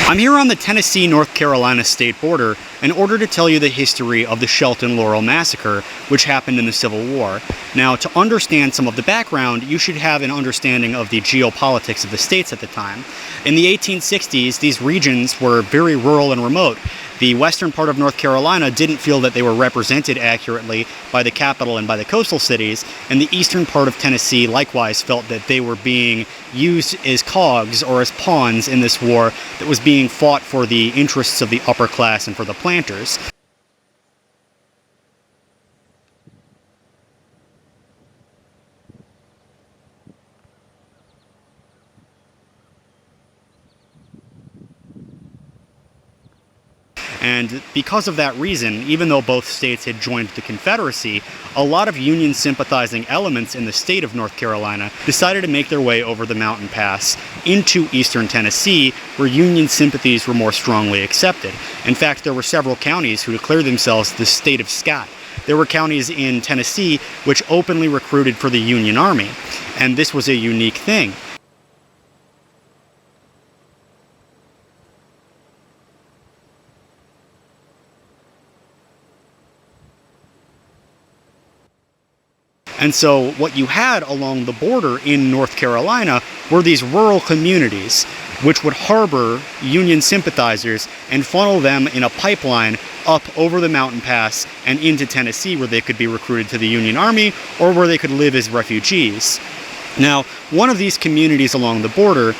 I'm here on the Tennessee-North Carolina state border in order to tell you the history of the Shelton Laurel Massacre, which happened in the Civil War. Now, to understand some of the background, you should have an understanding of the geopolitics of the states at the time. In the 1860s, these regions were very rural and remote. The western part of North Carolina didn't feel that they were represented accurately by the capital and by the coastal cities, and the eastern part of Tennessee likewise felt that they were being used as cogs or as pawns in this war that was being fought for the interests of the upper class and for the planters. And because of that reason, even though both states had joined the Confederacy, a lot of Union sympathizing elements in the state of North Carolina decided to make their way over the mountain pass into eastern Tennessee, where Union sympathies were more strongly accepted. In fact, there were several counties who declared themselves the state of Scott. There were counties in Tennessee which openly recruited for the Union Army, and this was a unique thing. And so what you had along the border in North Carolina were these rural communities which would harbor Union sympathizers and funnel them in a pipeline up over the mountain pass and into Tennessee, where they could be recruited to the Union Army or where they could live as refugees. Now, one of these communities along the border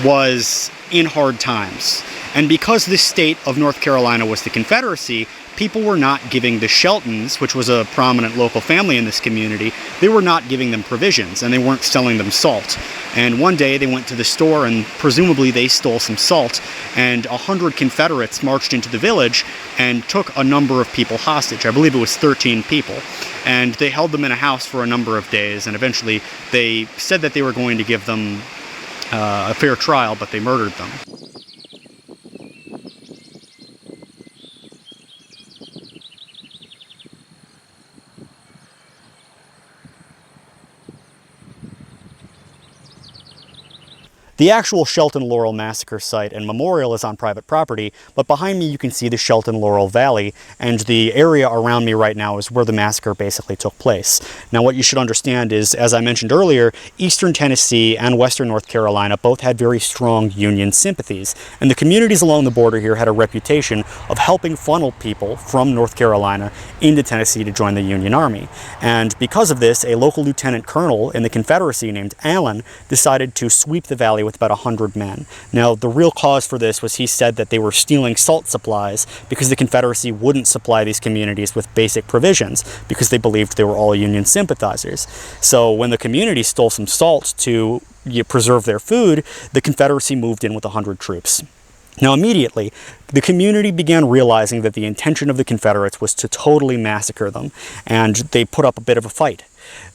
was in hard times. And because this state of North Carolina was the Confederacy, people were not giving the Sheltons, which was a prominent local family in this community, they were not giving them provisions, and they weren't selling them salt. And one day they went to the store and presumably they stole some salt, and 100 Confederates marched into the village and took a number of people hostage. I believe it was 13 people. And they held them in a house for a number of days, and eventually they said that they were going to give them a fair trial, but they murdered them. The actual Shelton Laurel Massacre site and memorial is on private property, but behind me you can see the Shelton Laurel Valley, and the area around me right now is where the massacre basically took place. Now, what you should understand is, as I mentioned earlier, eastern Tennessee and western North Carolina both had very strong Union sympathies, and the communities along the border here had a reputation of helping funnel people from North Carolina into Tennessee to join the Union Army. And because of this, a local lieutenant colonel in the Confederacy named Allen decided to sweep the valley with about 100 men. Now, the real cause for this was he said that they were stealing salt supplies because the Confederacy wouldn't supply these communities with basic provisions because they believed they were all Union sympathizers. So when the community stole some salt to preserve their food, the Confederacy moved in with 100 troops. Now, immediately, the community began realizing that the intention of the Confederates was to totally massacre them, and they put up a bit of a fight.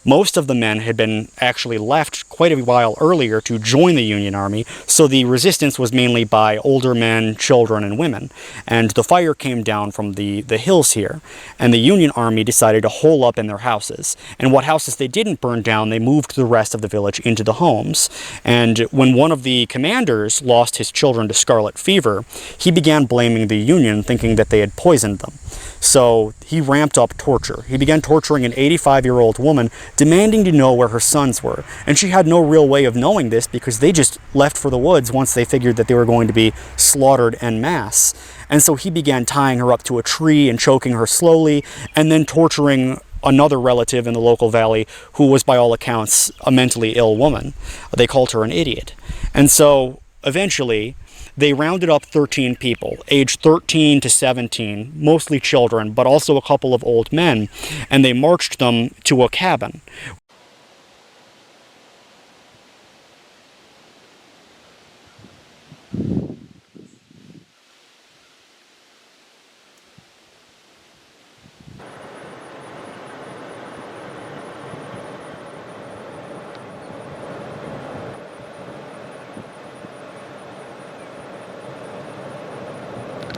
Most of the men had been actually left quite a while earlier to join the Union Army, so the resistance was mainly by older men, children, and women. And the fire came down from the hills here, and the Union Army decided to hole up in their houses. And what houses they didn't burn down, they moved the rest of the village into the homes. And when one of the commanders lost his children to scarlet fever, he began blaming the Union, thinking that they had poisoned them. So he ramped up torture. He began torturing an 85-year-old woman, demanding to know where her sons were. And she had no real way of knowing this because they just left for the woods once they figured that they were going to be slaughtered en masse. And so he began tying her up to a tree and choking her slowly, and then torturing another relative in the local valley who was, by all accounts, a mentally ill woman. They called her an idiot. And so eventually they rounded up 13 people, aged 13 to 17, mostly children, but also a couple of old men, and they marched them to a cabin.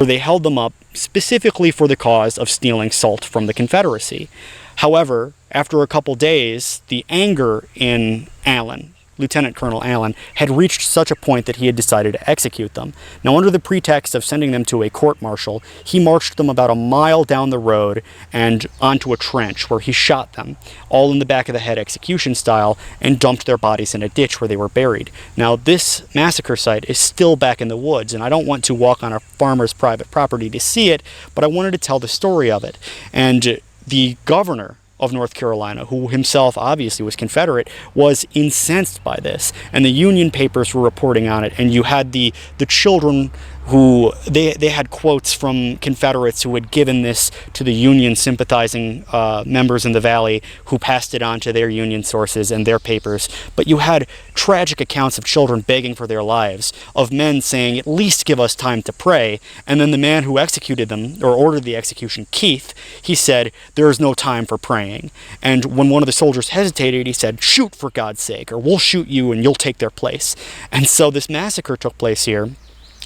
They held them up specifically for the cause of stealing salt from the Confederacy. However, after a couple days, the anger in Allen, Lieutenant Colonel Allen, had reached such a point that he had decided to execute them. Now, under the pretext of sending them to a court-martial, he marched them about a mile down the road and onto a trench where he shot them, all in the back of the head execution style, and dumped their bodies in a ditch where they were buried. Now, this massacre site is still back in the woods, and I don't want to walk on a farmer's private property to see it, but I wanted to tell the story of it. And the governor of North Carolina, who himself obviously was Confederate, was incensed by this, and the Union papers were reporting on it, and you had the children who they had quotes from Confederates who had given this to the Union sympathizing members in the Valley, who passed it on to their Union sources and their papers. But you had tragic accounts of children begging for their lives, of men saying, at least give us time to pray. And then the man who executed them, or ordered the execution, Keith, he said, there is no time for praying. And when one of the soldiers hesitated, he said, shoot for God's sake, or we'll shoot you and you'll take their place. And so this massacre took place here.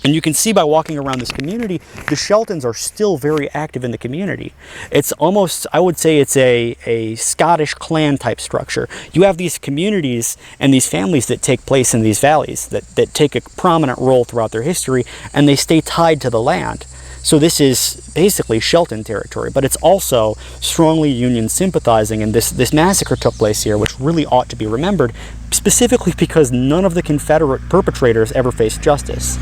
And you can see by walking around this community, the Sheltons are still very active in the community. It's almost, I would say it's a Scottish clan type structure. You have these communities and these families that take place in these valleys, that take a prominent role throughout their history, and they stay tied to the land. So this is basically Shelton territory, but it's also strongly Union sympathizing, and this massacre took place here, which really ought to be remembered, specifically because none of the Confederate perpetrators ever faced justice.